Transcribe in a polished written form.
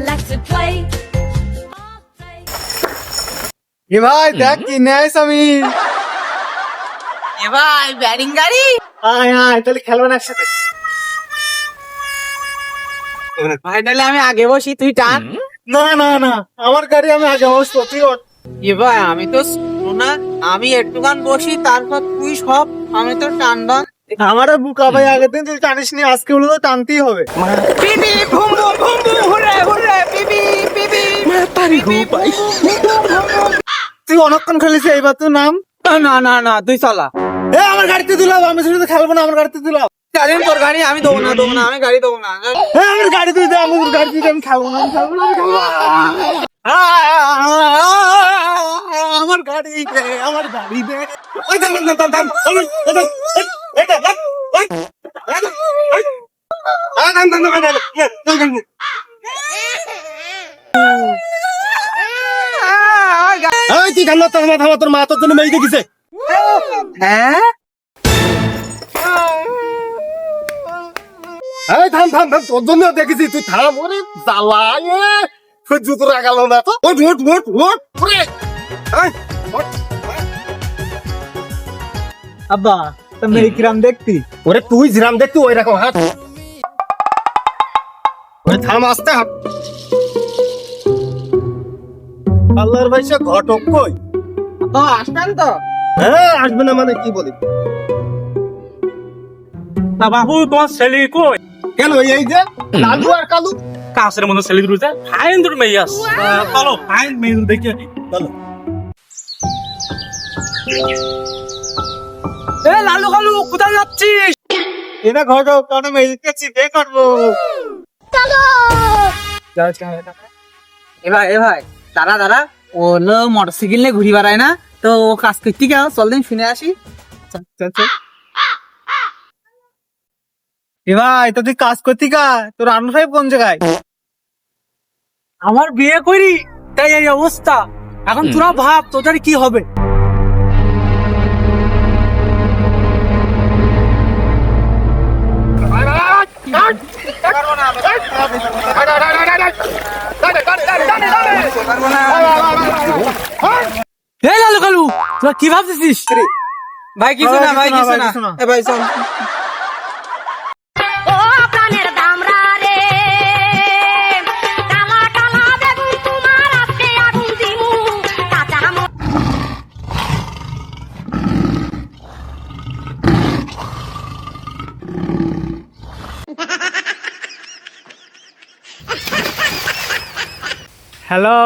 like to play. এ ভাই দেখ কি নেয় আমি। এ ভাই ব্যাটিং গাড়ি। আয় আয় তাহলে খেলবো না একসাথে। ভাই তাহলে আমি আগে বসি, তুই টান। না না না আমার গাড়ি আমি আগে বসবো তুই ওঠ। এ ভাই আমি তো শুনো না, আমি একটুখান বসি তারপর তুই সব, আমি তো টানবা। আমারও বুকা ভাই আগের দিন তুই টানিস নি, আজকে হলো তো টানতেই হবে। পিপি ভুম্বু ভুম্বু হুরে হুরে পিপি পিপি মাতারি গো ভাই। তুই অনেকক্ষণ খেলেছিস, এইবার তুই নাম। না না না তুই চালা। এ আমার গাড়িতে দিলাম, আমি শুধু খেলবো না, আমার গাড়িতে দিলাম। চালিন তোর গাড়ি, আমি দেবো না আমি গাড়ি দেবো না। এ আমার গাড়ি তুই দে, আমার গাড়ি তুই দে, আমি খেলবো না, আমি খেলবো না, আমি খেলবো না। আমার গাড়ি দে, আমার গাড়ি দে। ওই থাম, থাম, থাম, থাম, থাম, থাম, থাম, এই থাম, থাম, ওই, এই থাম, ওই। থাম, থাম, থাম, থাম, থাম, থাম, থাম। এই তুই থাম না, থাম, থাম, তোর মা তোর জন্য মেয়ে দেখিছে। হ্যাঁ এই থাম থাম থাম, তোর জন্য দেখেছি, তুই থাম। ওরে জ্বালায় সহ্য তো রাগাল না তো। ওঠ ওঠ ওঠ ওঠ ওরে। এই, ওঠ। আব্বা তুমি কিরাম দেখতি? ওরে তুই জিরাম দেখতে ওই রকম হাত। ওরে থাম, আস্তে হাত। আল্লাহর ভাইসা ঘটক কই? তো আসবেন তো? হ্যাঁ আসবে না মানে কি বলি? তা বাবু তোমার ছেলে কই? কেন এই যে লালু আর কালু? কাছের মধ্যে ছেলে দুটো ফাইন দুটো মেয়ে আস। চলো ফাইন মেয়ে দেখে চলো। এ লালু কালু কোথায় যাচ্ছিস? এটা ঘটক, কারণ মেয়েকে চিপে করবো। এ ভাই দাঁড়া দাঁড়া, ও হলো মোটরসাইকেল নিয়ে ঘুরি বেড়ায় না, তো ও কাজ করতে গেল, চল দিন শুনে আসি। চল চল। এ ভাই তো তুই কাজ করতি কা? তোর রানু সাহেব কোন জায়গায়? আমার বিয়ে করি তাই এই অবস্থা। এখন তোরা ভাব তোদের কি হবে। এই লালু কালু তোরা কি ভাবতেছিস? ভাই কিছু না, ভাই কিছু না। এ ভাই চল। ও প্রাণের দামরা রে, কালা কালা বেগুন তোমার আজকে আগুন দিমু, কাঁচা হ্যালো,